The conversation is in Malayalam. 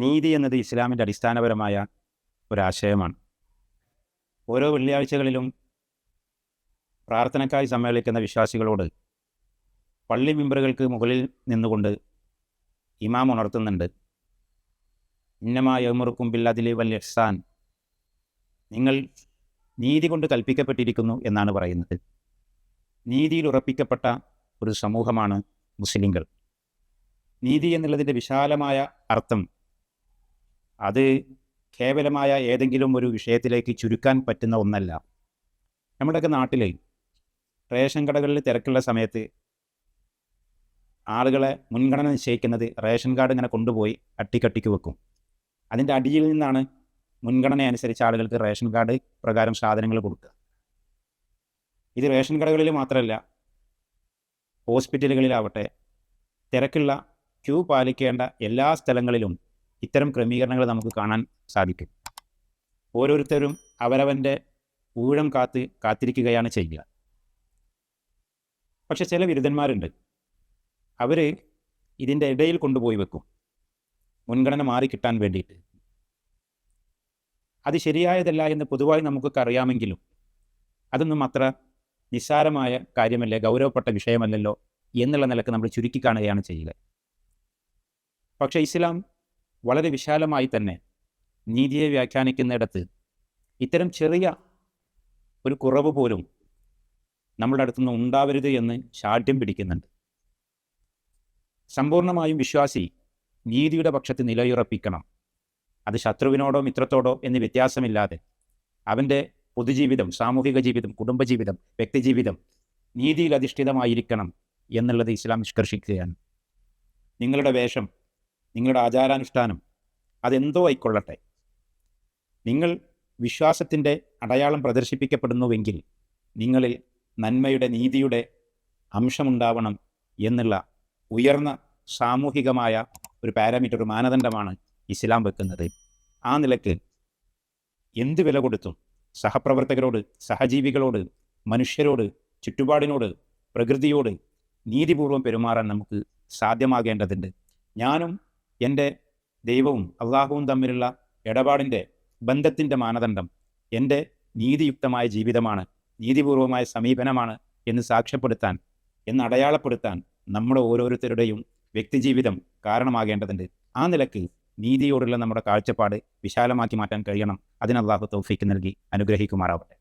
നീതി എന്നത് ഇസ്ലാമിൻ്റെ അടിസ്ഥാനപരമായ ഒരാശയമാണ്. ഓരോ വെള്ളിയാഴ്ചകളിലും പ്രാർത്ഥനയ്ക്കായി സമ്മേളിക്കുന്ന വിശ്വാസികളോട് പള്ളി മിമ്പറുകൾക്ക് മുകളിൽ നിന്നുകൊണ്ട് ഇമാം ഉണർത്തുന്നുണ്ട്, ഇന്നമാ യഅ്മുറുക്കും ബിൽ അദ്ലി വൽ ഇഹ്സാൻ, നിങ്ങൾ നീതി കൊണ്ട് കൽപ്പിക്കപ്പെട്ടിരിക്കുന്നു എന്നാണ് പറയുന്നത്. നീതിയിൽ ഉറപ്പിക്കപ്പെട്ട ഒരു സമൂഹമാണ് മുസ്ലിങ്ങൾ. നീതി എന്നുള്ളതിൻ്റെ വിശാലമായ അർത്ഥം അത് കേവലമായ ഏതെങ്കിലും ഒരു വിഷയത്തിലേക്ക് ചുരുക്കാൻ പറ്റുന്ന ഒന്നല്ല. നമ്മുടെയൊക്കെ നാട്ടിൽ റേഷൻ കടകളിൽ തിരക്കുള്ള സമയത്ത് ആളുകളെ മുൻഗണന നിശ്ചയിക്കുന്നത് റേഷൻ കാർഡ് ഇങ്ങനെ കൊണ്ടുപോയി അട്ടിക്കട്ടിക്ക് വെക്കും. അതിൻ്റെ അടിയിൽ നിന്നാണ് മുൻഗണന അനുസരിച്ച് ആളുകൾക്ക് റേഷൻ കാർഡ് പ്രകാരം സാധനങ്ങൾ കൊടുക്കുക. ഇത് റേഷൻ കടകളിൽ മാത്രമല്ല, ഹോസ്പിറ്റലുകളിലാവട്ടെ, തിരക്കുള്ള ക്യൂ പാലിക്കേണ്ട എല്ലാ സ്ഥലങ്ങളിലും ഇത്തരം ക്രമീകരണങ്ങൾ നമുക്ക് കാണാൻ സാധിക്കും. ഓരോരുത്തരും അവരവൻ്റെ ഊഴം കാത്തിരിക്കുകയാണ് ചെയ്യുക. പക്ഷെ ചില വിരുദ്ധന്മാരുണ്ട്, അവർ ഇതിൻ്റെ ഇടയിൽ കൊണ്ടുപോയി വെക്കും, മുൻഗണന മാറിക്കിട്ടാൻ വേണ്ടിയിട്ട്. അത് ശരിയായതല്ല എന്ന് പൊതുവായി നമുക്കൊക്കെ അറിയാമെങ്കിലും അതൊന്നും അത്ര നിസ്സാരമായ കാര്യമല്ലേ, ഗൗരവപ്പെട്ട വിഷയമല്ലല്ലോ എന്നുള്ള നിലക്ക് നമ്മൾ ചുരുക്കി കാണുകയാണ് ചെയ്യുക. പക്ഷേ ഇസ്ലാം വളരെ വിശാലമായി തന്നെ നീതിയെ വ്യാഖ്യാനിക്കുന്നിടത്ത് ഇത്തരം ചെറിയ ഒരു കുറവ് പോലും നമ്മുടെ അടുത്തുനിന്ന് ഉണ്ടാവരുത് എന്ന് ശാഠ്യം പിടിക്കുന്നുണ്ട്. സമ്പൂർണമായും വിശ്വാസി നീതിയുടെ പക്ഷത്ത് നിലയുറപ്പിക്കണം. അത് ശത്രുവിനോടോ മിത്രത്തോടോ എന്ന് വ്യത്യാസമില്ലാതെ അവൻ്റെ പൊതുജീവിതം, സാമൂഹിക ജീവിതം, കുടുംബജീവിതം, വ്യക്തിജീവിതം നീതിയിൽ അധിഷ്ഠിതമായിരിക്കണം എന്നുള്ളത് ഇസ്ലാം നിഷ്കർഷിക്കുകയാണ്. നിങ്ങളുടെ വേഷം, നിങ്ങളുടെ ആചാരാനുഷ്ഠാനം അതെന്തോ ആയിക്കൊള്ളട്ടെ, നിങ്ങൾ വിശ്വാസത്തിൻ്റെ അടയാളം പ്രദർശിപ്പിക്കപ്പെടുന്നുവെങ്കിൽ നിങ്ങളിൽ നന്മയുടെ, നീതിയുടെ അംശമുണ്ടാവണം എന്നുള്ള ഉയർന്ന സാമൂഹികമായ ഒരു പാരാമീറ്റർ, ഒരു മാനദണ്ഡമാണ് ഇസ്ലാം വെക്കുന്നത്. ആ നിലക്ക് എന്ത് വില കൊടുത്തും സഹപ്രവർത്തകരോട്, സഹജീവികളോട്, മനുഷ്യരോട്, ചുറ്റുപാടിനോട്, പ്രകൃതിയോട് നീതിപൂർവം പെരുമാറാൻ നമുക്ക് സാധ്യമാകേണ്ടതുണ്ട്. ഞാനും എൻ്റെ ദൈവവും അള്ളാഹുവും തമ്മിലുള്ള ഇടപാടിൻ്റെ, ബന്ധത്തിൻ്റെ മാനദണ്ഡം എൻ്റെ നീതിയുക്തമായ ജീവിതമാണ്, നീതിപൂർവമായ സമീപനമാണ് എന്ന് സാക്ഷ്യപ്പെടുത്താൻ, എന്ന് അടയാളപ്പെടുത്താൻ നമ്മുടെ ഓരോരുത്തരുടെയും വ്യക്തിജീവിതം കാരണമാകേണ്ടതുണ്ട്. ആ നിലക്ക് നീതിയോടുള്ള നമ്മുടെ കാഴ്ചപ്പാട് വിശാലമാക്കി മാറ്റാൻ കഴിയണം. അതിന് അള്ളാഹു തൗഫീക്ക് നൽകി അനുഗ്രഹിക്കുമാറാവട്ടെ.